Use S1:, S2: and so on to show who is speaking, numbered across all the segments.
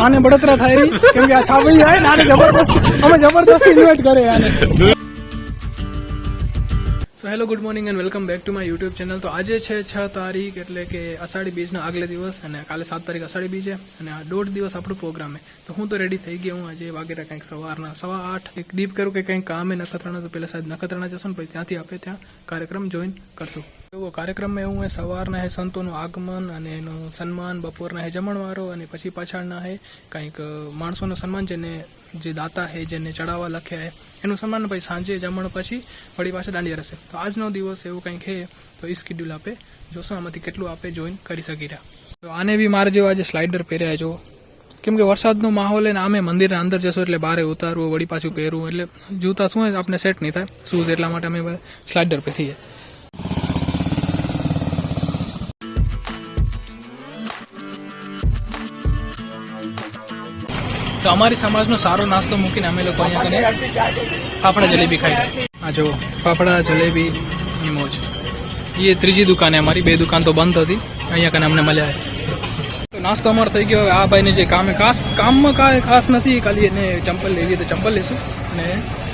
S1: આને બળતરા થાય રહી કેમ કે આ છાપી જાય ને આને જબરદસ્તી ઇન્વાઇટ કરે આને. So hello good morning and welcome back to my YouTube channel. તો આજે છે 6 તારીખ એટલે કે અષાઢી બીજના આગલે દિવસ અને કાલે 7 તારીખ અષાઢી બીજ છે અને આ 1.5 દિવસ આપણું પ્રોગ્રામ છે. તો હું તો રેડી થઈ ગયો. હું આજે વાગેરા કંઈક સવારના 8:15 એક દીપ કરું કે કંઈક કામ નખત્રાણા. તો પહેલાં સાહેબ નખત્રાણા જશું ને પછી ત્યાંથી આપણે ત્યાં કાર્યક્રમ જોઈન કરશું. એવો કાર્યક્રમમાં એવું હે સવારના હે સંતોનું આગમન અને એનું સન્માન, બપોરના હે જમણવારો અને પછી પાછળના હે કંઈક માણસોનું સન્માન જેને જે દાતા હે જેને ચડાવવા લખ્યા હે એનું સન્માન. પછી સાંજે જમણ પછી વળી પાછા દાંડિયા રહેશે. તો આજનો દિવસ એવું કંઈક હે તો એ સ્કેડ્યુલ આપે જોશું આમાંથી કેટલું આપે જોઈન કરી શકી રહ્યા. તો આને બી મારે જેવા આજે સ્લાઇડર પહેર્યા જો કેમ કે વરસાદનો માહોલ ને આમે મંદિરના અંદર જશો એટલે બહાર ઉતારવું વળી પાછું પહેરવું એટલે જૂતા શું હોય આપણે સેટ નહીં થાય શૂઝ એટલા માટે અમે સ્લાઇડર પહેરીએ. તો અમારી સમાજનો સારો નાસ્તો મૂકીને અમે લોકો અહીંયા કને ફાફડા જલેબી ખાઈ રહ્યા. આ જુઓ ફાફડા જલેબી ની મોજ. એ ત્રીજી દુકાન હે અમારી, 2 દુકાન તો બંધ હતી, અહીંયા કને અમને મળ્યા. તો નાસ્તો અમારો થઈ ગયો. આ ભાઈને જે કામમાં કાંઈ ખાસ નથી, ખાલી એને ચંપલ લેવી તો ચંપલ લેશું અને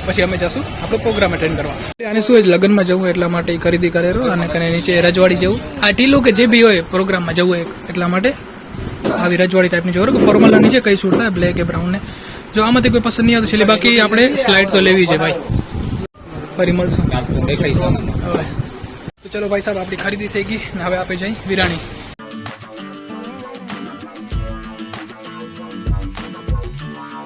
S1: પછી અમે જશું આપણો પ્રોગ્રામ એટેન્ડ કરવા. અને શું લગ્નમાં જવું એટલા માટે ખરીદી કરેલો અને કને નીચે રજવાડી જવું આ ટીલું કે જે બી હોય પ્રોગ્રામમાં જવું એટલા માટે આવી રજવાડી ટાઈપની જોર કે ફોર્મલના નીચે કઈ સૂટ થાય બ્લેક કે બ્રાઉન ને. જો આમાંથી કોઈ પસંદ નહીં આવતું છેલ્લે બાકી આપણે સ્લાઇડ તો લેવી છે ભાઈ. ફરી મળશું. તો ચલો ભાઈ સાહેબ આપણી ખરીદી થઈ ગઈ ને હવે આપણે જઈ વિરાણી.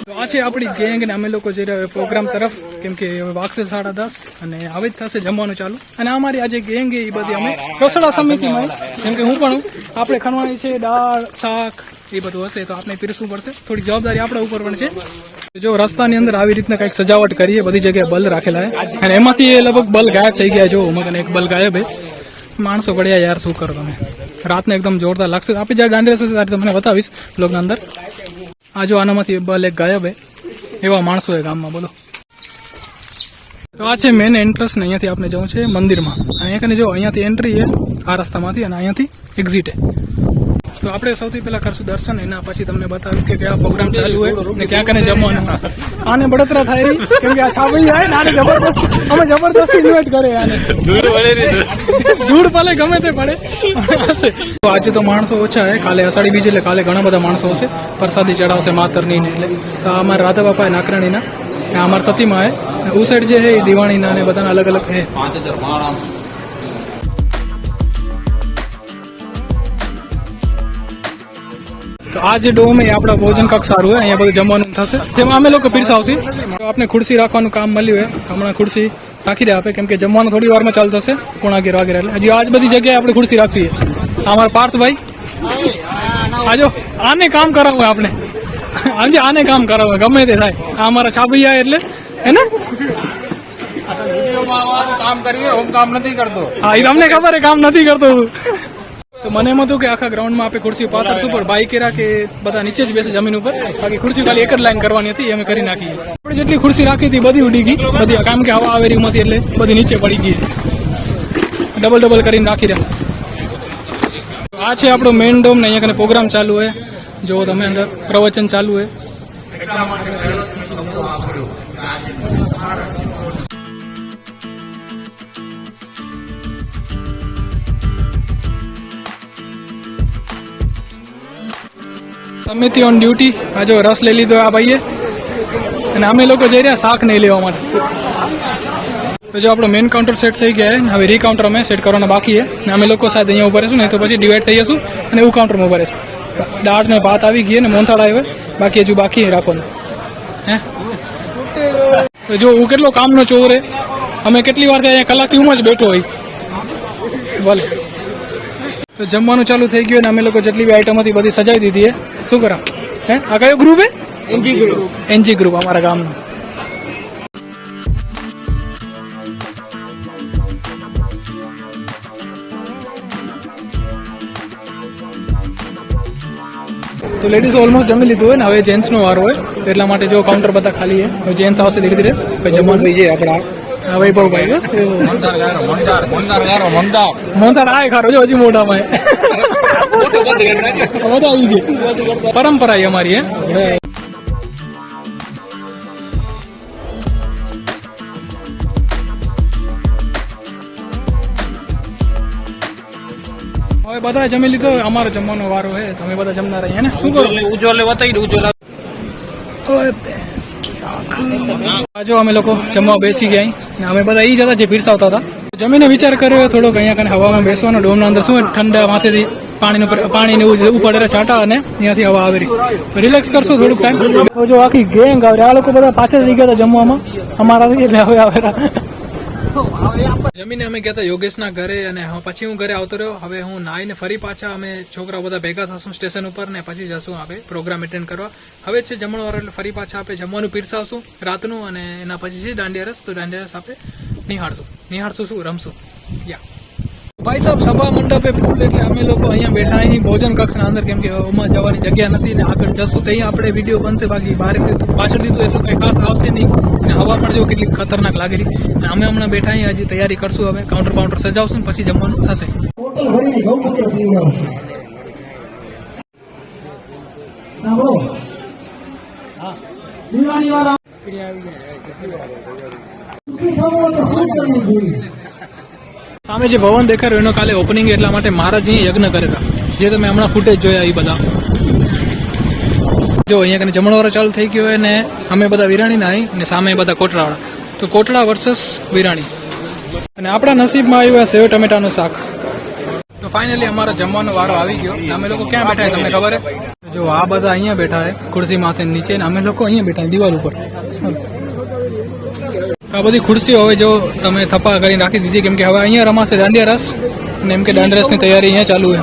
S1: તો આ છે આપણી ગેંગ ને અમે લોકો જઈ રહ્યા પ્રોગ્રામ તરફ કેમ કે હવે વાગશે 10:30 અને હવે જ થશે જમવાનું ચાલુ. અને અમારી આ જે ગેંગ એ બધી અમે રસોડા સમિતિમાં કેમ કે હું પણ આપણે ખણવાની છે દાળ શાક એ બધું હશે તો આપણે પીરસવું પડશે. થોડી જવાબદારી આપણા ઉપર પણ છે. જો રસ્તાની અંદર આવી રીતના કંઈક સજાવટ કરીએ, બધી જગ્યાએ બલ રાખેલા છે અને એમાંથી એ લગભગ બલ ગાયબ થઈ ગયા. જો મગન એક બલ ગાયબ હે. માણસો પડ્યા યાર શું કરો તમે. રાતને એકદમ જોરદાર લાગશે. આપણે જ્યારે દાંડી રહેશે ત્યારે તમને બતાવીશ બ્લોગના અંદર. આ જો આનામાંથી બલ એક ગાયબ હે. એવા માણસો હે ગામમાં બોલો. તો આ છે મેન એન્ટ્રન્સ ને અહીંયાથી આપણે જવું છે મંદિરમાં. અહીંયા કને જો અહીંયાથી એન્ટ્રી છે આ રસ્તામાંથી અને અહીંયાથી એક્ઝિટ હે. તો આપણે સૌથી પહેલા કરશું દર્શન, એના પછી તમને બતાવ્યું કે કયા પ્રોગ્રામ ચાલુ હોય ને ક્યાં કને જમવાનું. આને બળતરા થાય રહી કેમ કે આ છાપી જાય ને આને જબરદસ્તી ઇન્વાઇટ કરે આને. ધૂળ ભલે ગમે તે પડે. તો આજે તો માણસો ઓછા હે, કાલે અષાઢી બીજ એટલે કાલે ઘણા બધા માણસો હશે. પ્રસાદી ચડાવશે માતરની ને એટલે તો અમારા રાધા બાપા હે નાકરાણીના, અમારા સતીમાં હે. ઉ સાઈડ જે હે એ દિવાળીના ને બધાના અલગ અલગ હે. તો આ જે ડોમ એ આપણા ભોજન કક્ષ સારું હોય, અહીંયા બધું જમવાનું થશે જેમાં અમે લોકો પીરસાવશે. તો આપણે ખુરશી રાખવાનું કામ મળ્યું હોય, હમણાં ખુરશી રાખી દે આપે કેમ કે જમવાનું થોડી વારમાં ચાલુ થશે 11:30 વાગે એટલે હજી આજ બધી જગ્યાએ આપણે ખુરશી રાખવી છે. અમારા પાર્થભાઈ આજો આને કામ કરાવવું આપણે આજે આને કામ કરાવવું ગમે તે થાય. આ અમારા છાપૈયા એટલે હે ને કામ કર્યું હું કામ નથી કરતો. હા એ તમને ખબર હે કામ નથી કરતો. તો મને એમ હતું કે આખા ગ્રાઉન્ડમાં આપણે ખુરશી પાથરશું પણ બાઈક એરા કે બધા નીચે જ બેસે જમીન ઉપર. બાકી ખુરશી ખાલી એક જ લાઈન કરવાની હતી અમે કરી નાખી. આપણે જેટલી ખુરશી રાખી હતી બધી ઉડી ગઈ બધી કામ કે હવા આવેરી માંથી એટલે બધી નીચે પડી ગઈ. ડબલ કરીને રાખી રહ્યા. આ છે આપણો મેઇન ડોમ ને અહીંયા કને પ્રોગ્રામ ચાલુ હોય. જો તમે અંદર પ્રવચન ચાલુ હોય. સમિતિ ઓન ડ્યુટી. આ જો રસ લઈ લીધો આ ભાઈએ અને અમે લોકો જઈ રહ્યા શાક નહીં લેવા માટે. તો જો આપણો મેઇન કાઉન્ટર સેટ થઈ ગયા છે. હવે રીકાઉન્ટર અમે સેટ કરવાના બાકી છે ને અમે લોકો સાથે અહીંયા ઉભા રહીશું ને તો પછી ડિવાઈડ થઈ જશું અને એવું કાઉન્ટરમાં ઉભા રહીશું. દાળ ને ભાત આવી ગઈ ને મોનથાળ આવ્યો બાકી હજુ બાકી રાખવાનું હે. તો જો હું કેટલો કામનો ચોર હે. અમે કેટલી વાર અહીંયા કલાકથી હું જ બેઠો હોય ભલે. તો જમવાનું ચાલુ થઈ ગયું ને અમે લોકો જેટલી બી આઈટમ હતી બધી સજાવી દીધી હે. શું કરા હે આ કયો ગ્રુપ હે? એનજી ગ્રુપ અમારા ગામનું. તો લેડીઝ ઓલમોસ્ટ જમી લીધું હોય ને હવે જેન્ટ્સનો વારો હોય એટલા માટે જો કાઉન્ટર બધા ખાલી છે. હવે જેન્ટ્સ આવશે ધીરે ધીરે પછી જમવાનું થઈ જાય આપણા વૈભવભાઈ. બસ મોંધાર આય ખારો જો હજી મોઢામાં બધા આવી છે પરંપરા અમારી હે. હવે બધા જમી લીધો, અમારો જમવાનો વારો હે. તમે બધા જમનાર અહીંયા ને શું કરો?
S2: ઉજ્જવલે બતાવી દઉં. ઉજ્જવલા
S1: જો અમે લોકો જમવા બેસી ગયા ને અમે બધા ઈ જ હતા જે પીરસાવતા હતા. જમીને વિચાર કર્યો થોડોક અહીંયા કને હવામાં બેસવાનો. ડોમના અંદર શું ઠંડા માથેથી પાણીને ઉપાડેલા છાંટા અને અહીંયાથી હવા આવી રહી. રિલેક્સ કરશું થોડુંક ટાઈમ. જો આખી ગેંગ આવે. આ લોકો બધા પાછળ થઈ ગયા હતા જમવામાં અમારા એટલે હવે આવેલા. જમીને અમે ગયા હતા યોગેશના ઘરે અને પછી હું ઘરે આવતો રહ્યો. હવે હું નાઈને ફરી પાછા અમે છોકરાઓ બધા ભેગા થશું સ્ટેશન ઉપર ને પછી જશું આપણે પ્રોગ્રામ એટેન્ડ કરવા. હવે છે જમણવાર એટલે ફરી પાછા આપણે જમવાનું પીરસાવશું રાતનું અને એના પછી છે દાંડિયા રસ. તો દાંડિયા રસ આપણે નિહાળશું શું રમશું. યા ભાઈ સાહેબ સભા મંડપે ફૂલ એટલે અમે લોકો અહીંયા બેઠા અહીં ભોજન કક્ષના અંદર, કેમ કે ઓમાં જવાની જગ્યા નથી ને આગળ જશું તો અહીંયા આપણે વિડીયો બનશે. બાકી બહાર પાછળથી તો એટલું કંઈ ખાસ આવશે નહીં ને હવા પણ જો કેટલી ખતરનાક લાગી રહી. અને અમે હમણાં બેઠા અહીંયા હજી તૈયારી કરશું. હવે કાઉન્ટર સજાવશું પછી જમવાનું થશે. સામે જે ભવન દેખાય રહ્યું એનો કાલે ઓપનિંગ એટલા માટે મહારાજ અહીંયા યજ્ઞ કરેલા, જે તમે હમણાં ફૂટેજ જોયા એ બધા. જો અહીંયા કને જમણવારો ચાલુ થઈ ગયો હોય ને અમે બધા વિરાણીના આવી અને સામે બધા કોટડાવાળા. તો કોટડા વર્સસ વિરાણી અને આપણા નસીબમાં આવ્યું સેવ ટમેટાનું શાક. તો ફાઇનલી અમારો જમવાનો વારો આવી ગયો. અમે લોકો ક્યાં બેઠા તમને ખબર હે? જો આ બધા અહીંયા બેઠા હે ખુરશી માથે નીચે ને અમે લોકો અહીંયા બેઠા દિવાલ ઉપર. આ બધી ખુરશીઓ હવે જો તમે થપ્પા કરીને રાખી દીધી, કેમ કે હવે અહીંયા રમાશે દાંડિયા રસ અને એમ કે દાંડિયા રસની તૈયારી અહીંયા ચાલુ છે.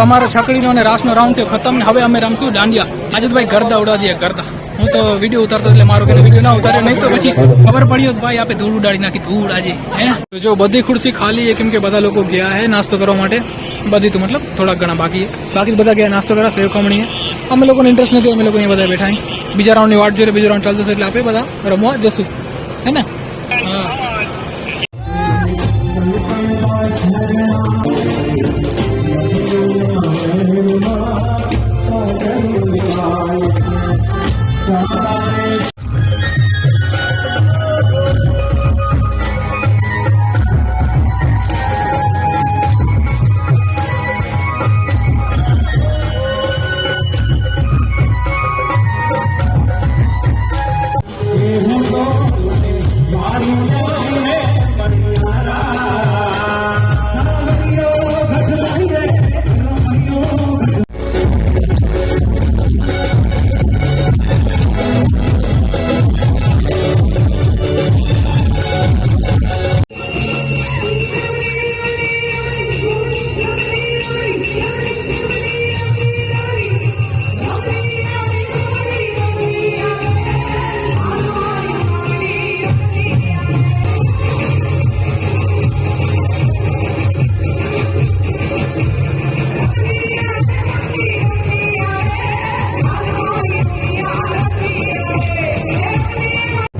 S1: અમારો છકડીનો અને રાસનો રાઉન્ડ થયો ખતમ ને હવે અમે રમશું દાંડિયા. આજે તો ભાઈ ગરદા ઉડાવી દઈએ ગરદા. હું તો વિડીયો ઉતારતો એટલે મારો કે વિડીયો ના ઉતારે, નહીં તો પછી ખબર પડી હોત ભાઈ આપણે ધૂળ ઉડાડી નાખી ધૂળ આજે હે. તો જો બધી ખુરશી ખાલી છે કેમ કે બધા લોકો ગયા હે નાસ્તો કરવા માટે. બધી તો મતલબ થોડાક ઘણા બાકી બધા ગયા નાસ્તો કરવા સેવ ખમણી. અમે લોકોને ઇન્ટરેસ્ટ નથી, અમે લોકો અહીંયા બધા બેઠા અહીં બીજા રાઉન્ડની વાટ જોઈએ. બીજો રાઉન્ડ ચાલતો છે એટલે આપણે બધા રમવા જશું હે ને. હા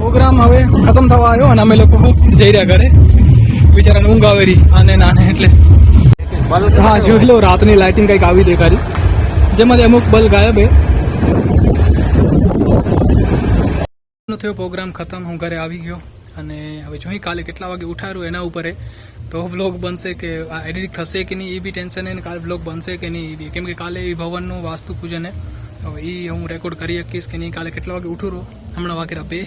S1: પ્રોગ્રામ હવે ખતમ થવા આવ્યો અને અમે લોકો જઈ રહ્યા ઘરે. બિચારાને ઊંઘ આવેરી આને નાને એટલે. હા જોઈ લો રાતની લાઇટિંગ કંઈક આવી દેખાડી જેમાંથી અમુક બલ ગાયબ હે. થયો પ્રોગ્રામ ખતમ, હું ઘરે આવી ગયો અને હવે જોઈ કાલે કેટલા વાગે ઉઠાડું એના ઉપર તો વ્લોગ બનશે કે એડિટ થશે કે નહીં એ બી ટેન્શન હે ને કાલે વ્લોગ બનશે કે નહીં એ બી, કેમ કે કાલે એ ભવનનું વાસ્તુ પૂજન હે. હવે એ હું રેકોર્ડ કરી શકીશ કે નહીં. કાલે કેટલા વાગે ઉઠું રહો હમણાં વાગેરા 2.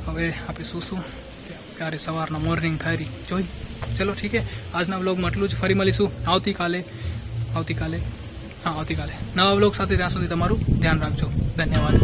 S1: હવે આપણે શું ક્યારે સવારના મોર્નિંગ થાય જોઈ. ચલો ઠીક છે, આજના વ્લોગમાં આટલું જ. ફરી મળીશું આવતીકાલે નવા વ્લોગ સાથે. ત્યાં સુધી તમારું ધ્યાન રાખજો. ધન્યવાદ.